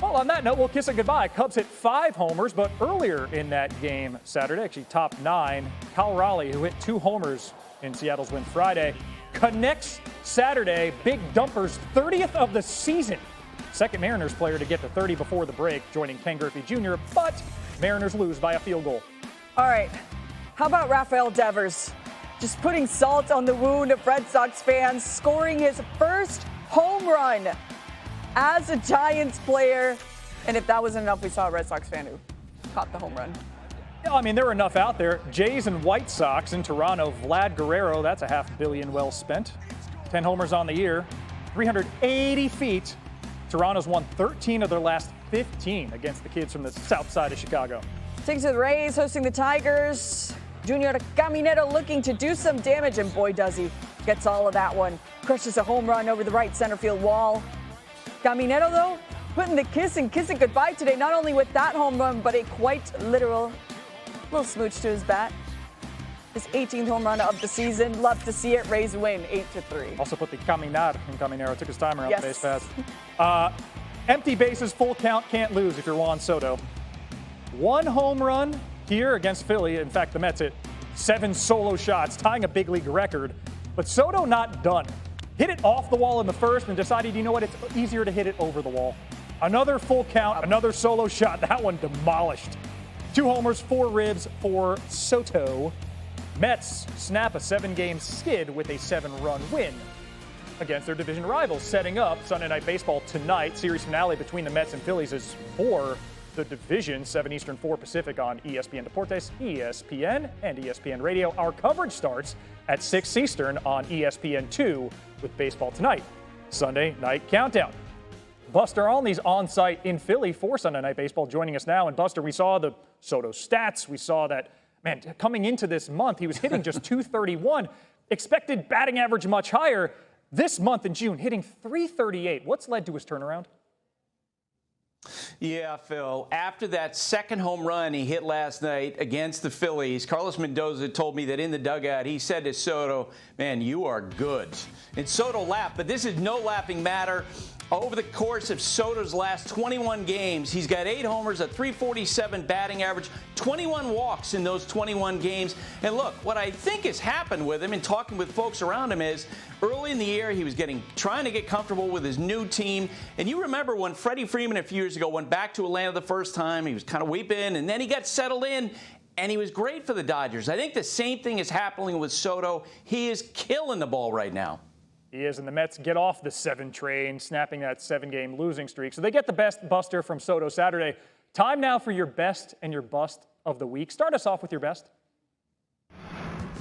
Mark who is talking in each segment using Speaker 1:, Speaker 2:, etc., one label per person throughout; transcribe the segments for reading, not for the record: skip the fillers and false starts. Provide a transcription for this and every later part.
Speaker 1: Well, on that note, we'll kiss it goodbye. Cubs hit 5 homers, but earlier in that game Saturday, actually top 9, Cal Raleigh, who hit 2 homers in Seattle's win Friday, connects Saturday, Big Dumper's 30th of the season. Second Mariners player to get to 30 before the break, joining Ken Griffey Jr., but Mariners lose by a field goal.
Speaker 2: All right, how about Rafael Devers? Just putting salt on the wound of Red Sox fans, scoring his first home run as a Giants player. And if that wasn't enough, we saw a Red Sox fan who caught the home run.
Speaker 1: Yeah, I mean, there are enough out there. Jays and White Sox in Toronto. Vlad Guerrero, that's a $500 million well spent. 10 homers on the year, 380 feet. Toronto's won 13 of their last 15 against the kids from the south side of Chicago.
Speaker 2: Takes to the Rays, hosting the Tigers. Junior Caminero looking to do some damage, and boy does he. Gets all of that one. Crushes a home run over the right center field wall. Caminero, though, putting the kissing goodbye today, not only with that home run, but a quite literal little smooch to his bat. His 18th home run of the season. Love to see it. Rays win 8-3.
Speaker 1: Also put the caminar in Caminero. Took his time around
Speaker 2: Yes.
Speaker 1: the base paths. Empty bases, full count, can't lose if you're Juan Soto. 1 home run here against Philly. In fact, the Mets hit 7 solo shots, tying a big league record. But Soto not done. Hit it off the wall in the first and decided, you know what, it's easier to hit it over the wall. Another full count, another solo shot. That one demolished. 2 homers, 4 ribs for Soto. Mets snap a 7-game skid with a 7-run win against their division rivals, setting up Sunday Night Baseball tonight. Series finale between the Mets and Phillies is for the division, 7 Eastern, 4 Pacific on ESPN Deportes, ESPN, and ESPN Radio. Our coverage starts at 6 Eastern on ESPN2 with Baseball Tonight. Sunday Night Countdown. Buster Olney's on site in Philly for Sunday Night Baseball, joining us now. And Buster, we saw the Soto stats. We saw that, man, coming into this month, he was hitting just .231. Expected batting average much higher. This month in June, hitting .338. What's led to his turnaround?
Speaker 3: Yeah, Phil, after that second home run he hit last night against the Phillies, Carlos Mendoza told me that in the dugout he said to Soto, man, you are good. And Soto laughed, but this is no laughing matter. Over the course of Soto's last 21 games, he's got 8 homers, a .347 batting average, 21 walks in those 21 games. And look, what I think has happened with him and talking with folks around him is early in the year he was trying to get comfortable with his new team. And you remember when Freddie Freeman a few years ago went back to Atlanta the first time, he was kind of weeping, and then he got settled in. And he was great for the Dodgers. I think the same thing is happening with Soto. He is killing the ball right now.
Speaker 1: He is, and the Mets get off the 7 train, snapping that 7-game losing streak. So they get the best Buster from Soto Saturday. Time now for your best and your bust of the week. Start us off with your best.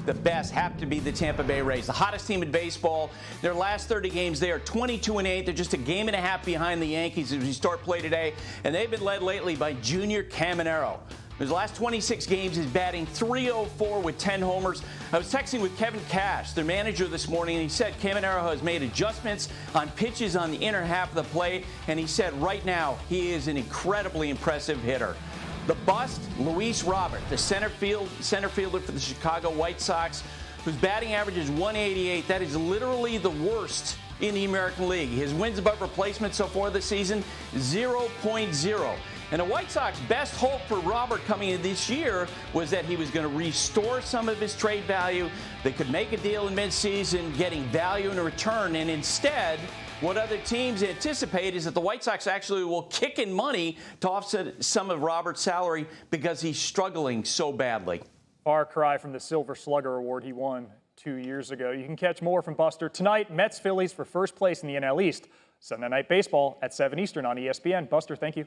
Speaker 3: The best have to be the Tampa Bay Rays, the hottest team in baseball. Their last 30 games, they are 22-8. They're just a game and a half behind the Yankees as we start play today. And they've been led lately by Junior Caminero. His last 26 games, he's batting .304 with 10 homers. I was texting with Kevin Cash, their manager, this morning, and he said Caminero has made adjustments on pitches on the inner half of the plate, and he said right now he is an incredibly impressive hitter. The bust, Luis Robert, the center fielder for the Chicago White Sox, whose batting average is .188. That is literally the worst in the American League. His wins above replacement so far this season, 0.0. And the White Sox best hope for Robert coming in this year was that he was going to restore some of his trade value. They could make a deal in midseason, getting value in return. And instead, what other teams anticipate is that the White Sox actually will kick in money to offset some of Robert's salary because he's struggling so badly.
Speaker 1: Far cry from the Silver Slugger Award he won 2 years ago. You can catch more from Buster tonight. Mets Phillies for first place in the NL East. Sunday Night Baseball at 7 Eastern on ESPN. Buster, thank you.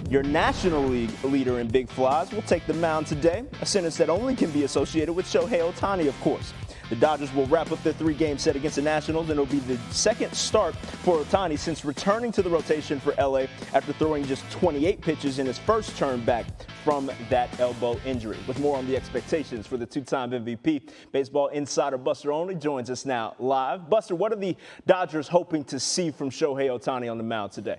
Speaker 4: Your National League leader in big flies will take the mound today, a sentence that only can be associated with Shohei Ohtani, of course. The Dodgers will wrap up their 3-game set against the Nationals, and it'll be the second start for Ohtani since returning to the rotation for LA after throwing just 28 pitches in his first turn back from that elbow injury. With more on the expectations for the 2-time MVP, baseball insider Buster Olney joins us now live. Buster, what are the Dodgers hoping to see from Shohei Ohtani on the mound today?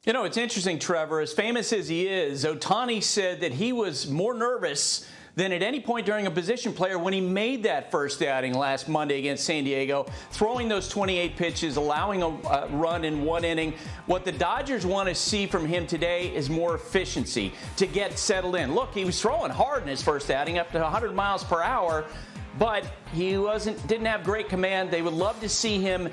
Speaker 3: You know, it's interesting, Trevor. As famous as he is, Ohtani said that he was more nervous than at any point during a position player when he made that first outing last Monday against San Diego, throwing those 28 pitches, allowing a run in 1 inning. What the Dodgers want to see from him today is more efficiency to get settled in. Look, he was throwing hard in his first outing, up to 100 miles per hour, but he didn't have great command. They would love to see him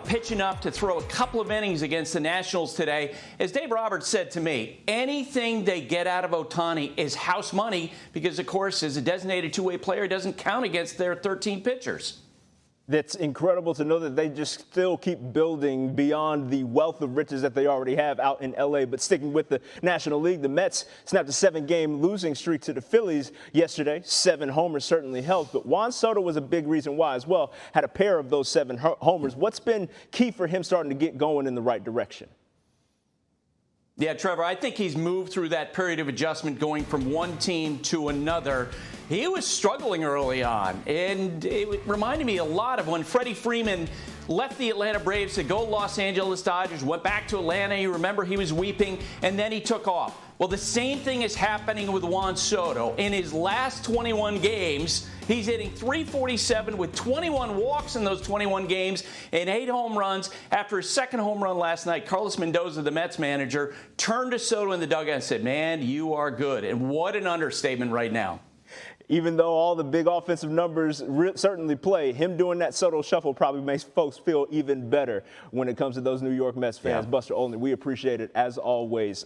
Speaker 3: pitching up to throw a couple of innings against the Nationals today. As Dave Roberts said to me, anything they get out of Ohtani is house money because, of course, as a designated two-way player, it doesn't count against their 13 pitchers.
Speaker 4: That's incredible to know that they just still keep building beyond the wealth of riches that they already have out in L.A. But sticking with the National League, the Mets snapped a 7-game losing streak to the Phillies yesterday. 7 homers certainly helped, but Juan Soto was a big reason why as well. Had a pair of those 7 homers. What's been key for him starting to get going in the right direction?
Speaker 3: Yeah, Trevor, I think he's moved through that period of adjustment going from one team to another. He was struggling early on, and it reminded me a lot of when Freddie Freeman left the Atlanta Braves to go Los Angeles Dodgers, went back to Atlanta. You remember he was weeping, and then he took off. Well, the same thing is happening with Juan Soto. In his last 21 games, he's hitting .347 with 21 walks in those 21 games and 8 home runs. After his second home run last night, Carlos Mendoza, the Mets manager, turned to Soto in the dugout and said, "Man, you are good." And what an understatement right now.
Speaker 4: Even though all the big offensive numbers certainly play, him doing that Soto shuffle probably makes folks feel even better when it comes to those New York Mets fans.
Speaker 3: Yeah.
Speaker 4: Buster Olney, we appreciate it as always.